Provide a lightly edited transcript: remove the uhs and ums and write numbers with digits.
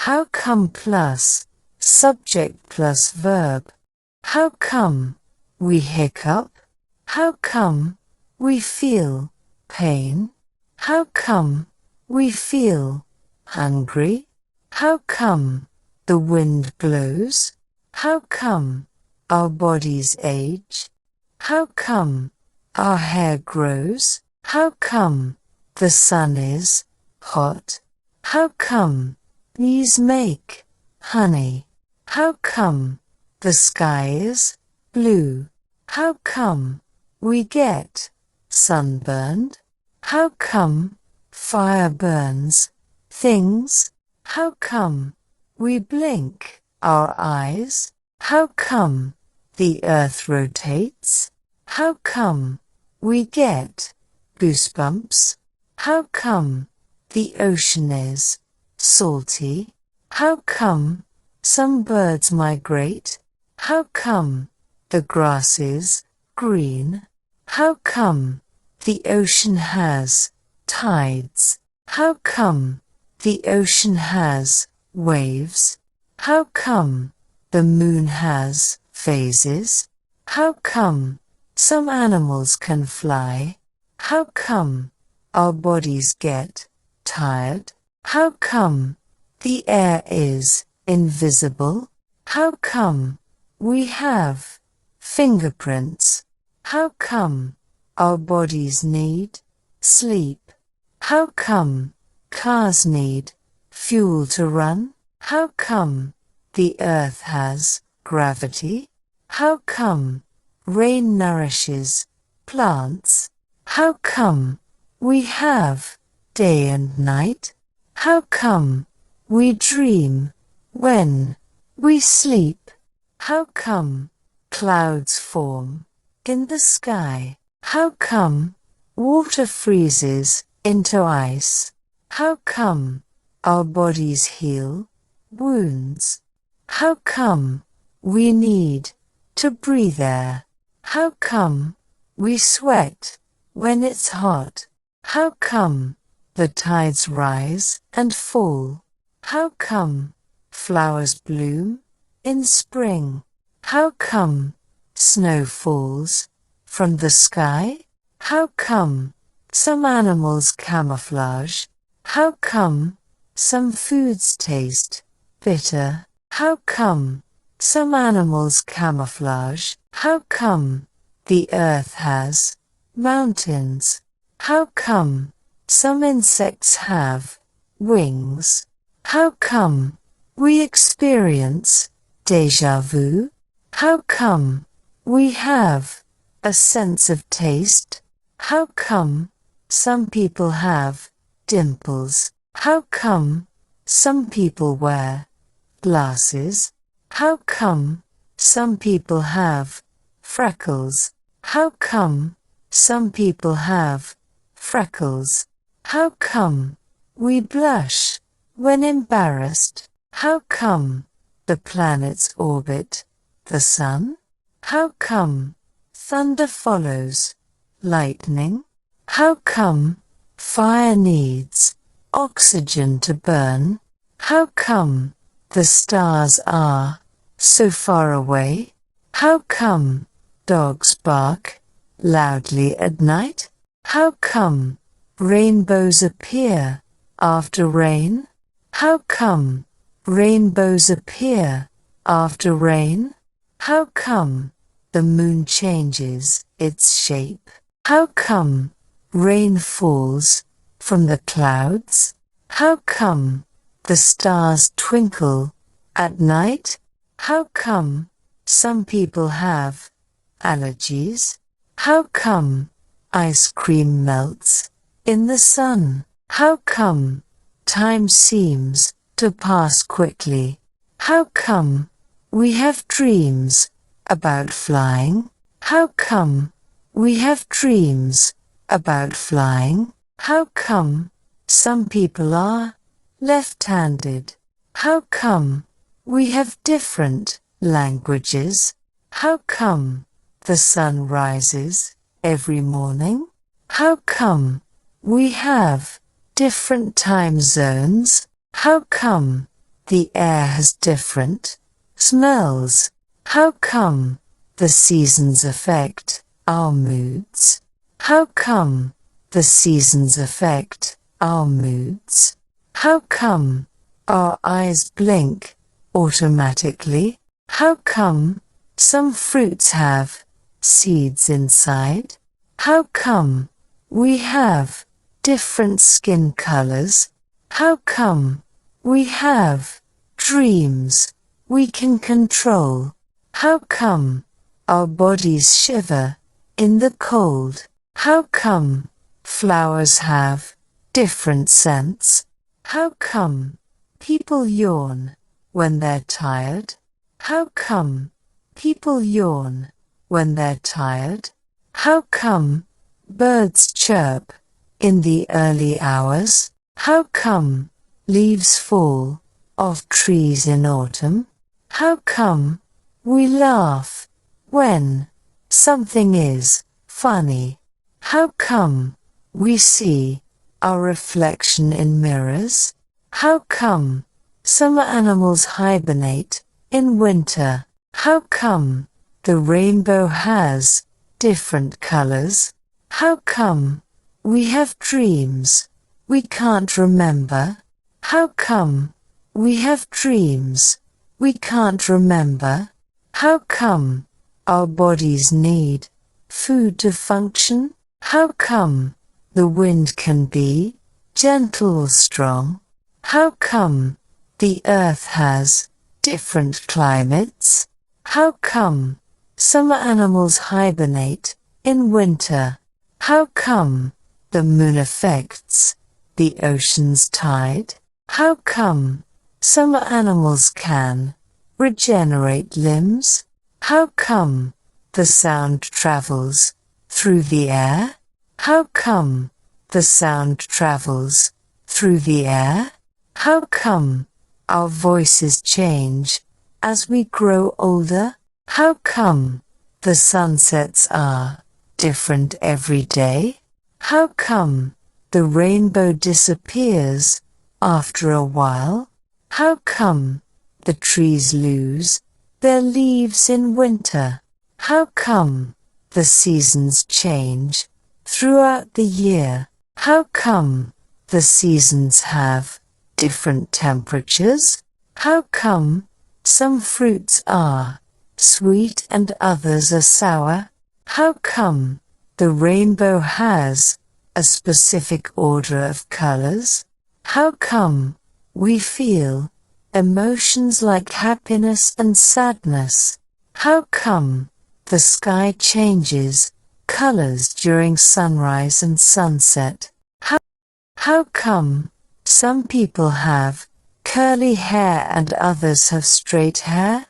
How come plus subject plus verb? How come we hiccup? How come we feel pain? How come we feel hungry? How come the wind blows? How come our bodies age? How come our hair grows? How come the sun is hot? How come bees make honey? How come the sky is blue? How come we get sunburned? How come fire burns things? How come we blink our eyes? How come the earth rotates? How come we get goosebumps? How come the ocean is salty? How come some birds migrate? How come the grass is green? How come the ocean has tides? How come the ocean has waves? How come the moon has phases? How come some animals can fly? How come our bodies get tired? How come the air is invisible? How come we have fingerprints? How come our bodies need sleep? How come cars need fuel to run? How come the earth has gravity? How come rain nourishes plants? How come we have day and night? How come we dream when we sleep? How come clouds form in the sky? How come water freezes into ice? How come our bodies heal wounds? How come we need to breathe air? How come we sweat when it's hot? How come the tides rise and fall? How come flowers bloom in spring? How come snow falls from the sky? How come some animals camouflage? How come some foods taste bitter? How come some animals camouflage? How come the earth has mountains? How come some insects have wings? How come we experience déjà vu? How come we have a sense of taste? How come some people have dimples? How come some people wear glasses? How come some people have freckles? How come some people have freckles? How come we blush when embarrassed? How come the planets orbit the sun? How come thunder follows lightning? How come fire needs oxygen to burn? How come the stars are so far away? How come dogs bark loudly at night? How come rainbows appear after rain? How come rainbows appear after rain? How come the moon changes its shape? How come rain falls from the clouds? How come the stars twinkle at night? How come some people have allergies? How come ice cream melts in the sun? How come time seems to pass quickly? How come we have dreams about flying? How come we have dreams about flying? How come some people are left-handed? How come we have different languages? How come the sun rises every morning? How come we have different time zones? How come the air has different smells? How come the seasons affect our moods? How come the seasons affect our moods? How come our eyes blink automatically? How come some fruits have seeds inside? How come we have different skin colors? How come we have dreams we can control? How come our bodies shiver in the cold? How come flowers have different scents? How come people yawn when they're tired? How come people yawn when they're tired? How come birds chirp in the early hours? How come leaves fall off trees in autumn? How come we laugh when something is funny? How come we see our reflection in mirrors? How come some animals hibernate in winter? How come the rainbow has different colors? How come we have dreams we can't remember? How come we have dreams we can't remember? How come our bodies need food to function? How come the wind can be gentle or strong? How come the earth has different climates? How come some animals hibernate in winter? How come the moon affects the ocean's tide? How come some animals can regenerate limbs? How come the sound travels through the air? How come the sound travels through the air? How come our voices change as we grow older? How come the sunsets are different every day? How come the rainbow disappears after a while? How come the trees lose their leaves in winter? How come the seasons change throughout the year? How come the seasons have different temperatures? How come some fruits are sweet and others are sour? How come the rainbow has a specific order of colors? How come we feel emotions like happiness and sadness? How come the sky changes colors during sunrise and sunset? How come some people have curly hair and others have straight hair?